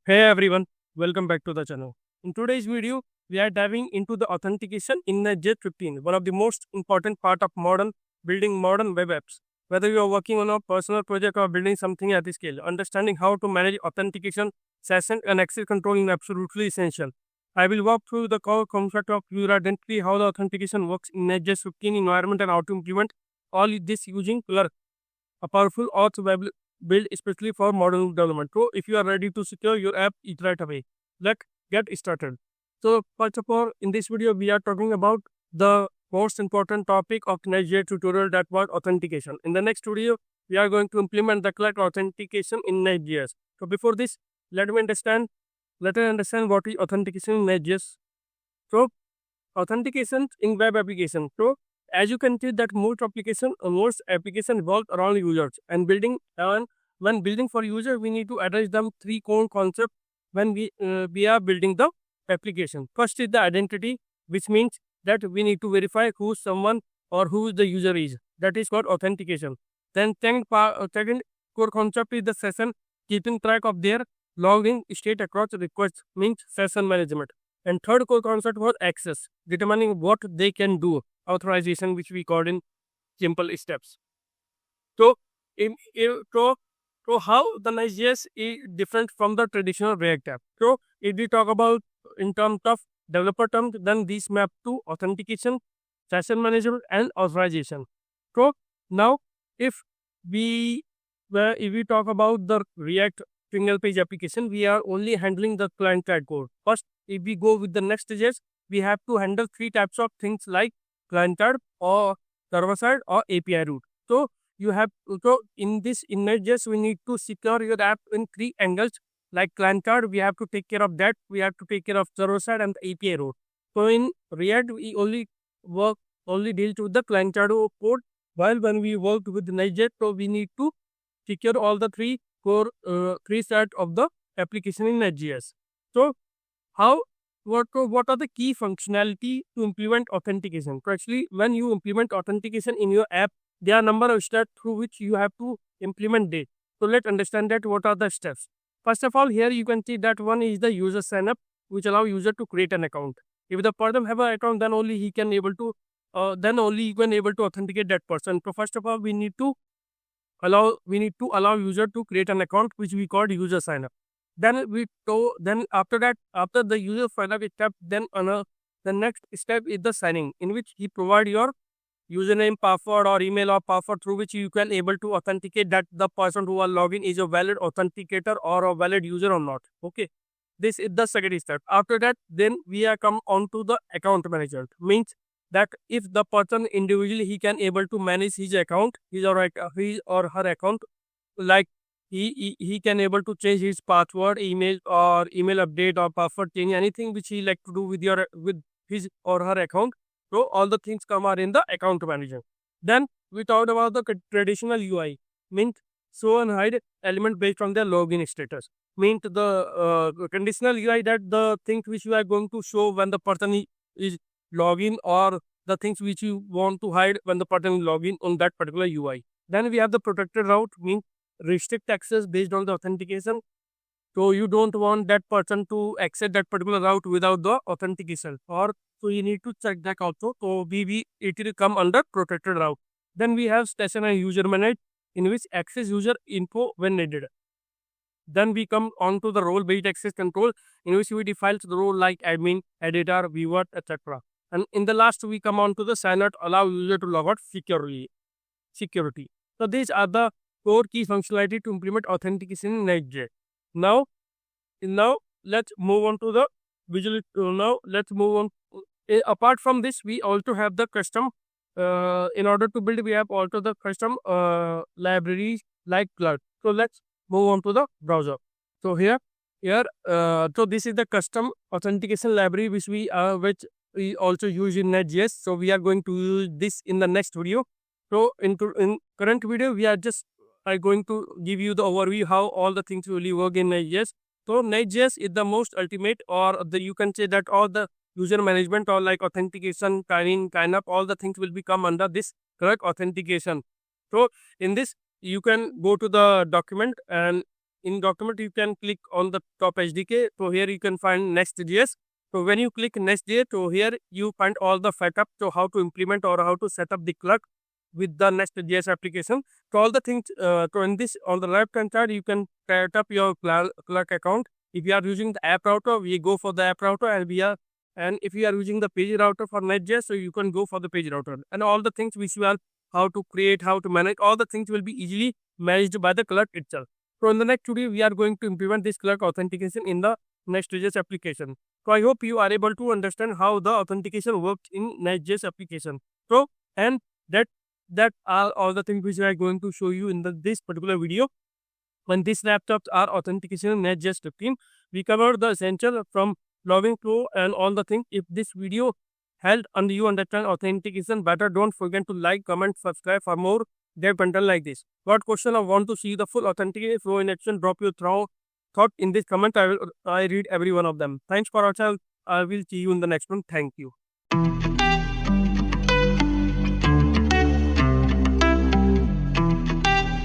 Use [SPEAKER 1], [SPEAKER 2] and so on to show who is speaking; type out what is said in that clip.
[SPEAKER 1] Hey everyone, welcome back to the channel. In today's video, we are diving into the authentication in Node.js 15, one of the most important part of building modern web apps. Whether you are working on a personal project or building something at scale, understanding how to manage authentication, session, and access control is absolutely essential. I will walk through the core concept of user identity, how the authentication works in Node.js 15 environment, and how to implement all this using Clerk, a powerful auth web build especially for modern development. So if you are ready to secure your app it right away, let's get started. So first of all, in this video we are talking about the most important topic of Node.js tutorial, that was authentication. In the next video, we are going to implement the correct authentication in Node.js. So before this, let us understand what is authentication in Node.js. So authentication in web application. So as you can see that most application revolve around users and building, and when building for user we need to address them three core concepts when we are building the application. First is the identity, which means that we need to verify who someone or who the user is, that is called authentication. Then second core concept is the session, keeping track of their login state across requests, means session management. And third core concept was access, determining what they can do, authorization, which we called in simple steps. So, so how the Node.js is different from the traditional React app. So, if we talk about in terms of developer terms, then these map to authentication, session management, and authorization. So now, if we if we talk about the React single page application, we are only handling the client side code. First, if we go with the Next.js, we have to handle three types of things like client side or server side or API route. So you have in this Node.js we need to secure your app in three angles. Like client side, we have to take care of that. We have to take care of server side and the API route. So in React, we only deal with the client side code. While when we work with Node.js, so we need to secure all the three sides of the application in Node.js. So how what are the key functionality to implement authentication? So actually, when you implement authentication in your app, there are number of steps through which you have to implement it. So let's understand that what are the steps. First of all, here you can see that one is the user sign up, which allow user to create an account. If the person have an account, then only he can able to authenticate that person. So first of all, we need to allow user to create an account, which we call user sign up. Then after that, after the user sign up step, then the next step is the signing, in which he provide your username, password, or email or password through which you can able to authenticate that the person who are logging is a valid authenticator or a valid user or not. Okay, this is the second step. After that, then we are come on to the account management, means that if the person individually he can able to manage his account, his or her account, like he can able to change his password, email or email update or password change, anything which he like to do with his or her account. So all the things come are in the account manager. Then we talked about the traditional UI, means show and hide element based on their login status. Means the conditional UI, that the things which you are going to show when the person is login, or the things which you want to hide when the person is login on that particular UI. Then we have the protected route, means restrict access based on the authentication. So you don't want that person to access that particular route without the authentication, or so you need to check that also. So it will come under protected route. Then we have station and user manage, in which access user info when needed. Then we come on to the role based access control, in which we define the role like admin, editor, viewer, etc. And in the last, we come on to the sign out, allow user to log out security. So these are the core key functionality to implement authentication in Node.js. Now let's move on to the visual. Now let's move on. Apart from this, we also have the custom. In order to build, we have also the custom libraries like Cloud. So let's move on to the browser. So so this is the custom authentication library which we also use in Node.js. So we are going to use this in the next video. So in current video, we are going to give you the overview how all the things really work in Node.js. So Node.js is the most ultimate, or you can say that all the user management or like authentication, sign up, all the things will become under this correct authentication. So in this, you can go to the document and in document, you can click on the top SDK. So here you can find Next.js. So when you click Next.js, so here you find all the setup, so how to implement or how to set up the Clerk with the Next.js application. So all the things, so in this, on the left hand side, you can set up your Clerk account. If you are using the app router, we go for the app router, and if you are using the page router for Next.js, so you can go for the page router. And all the things which you are, how to create, how to manage, all the things will be easily managed by the Clerk itself. So in the next video, we are going to implement this Clerk authentication in the Next.js application. So I hope you are able to understand how the authentication works in Next.js application. So, and that are all the things which I are going to show you in this particular video. When these laptops are authentication in Next.js 15, we covered the essential from logging flow and all the things. If this video helped and you understand authentication better, don't forget to like, comment, subscribe for more dev content like this. Got question or want to see the full authentication flow in action? Drop your thought in this comment. I read every one of them. Thanks for watching. I will see you in the next one. Thank you.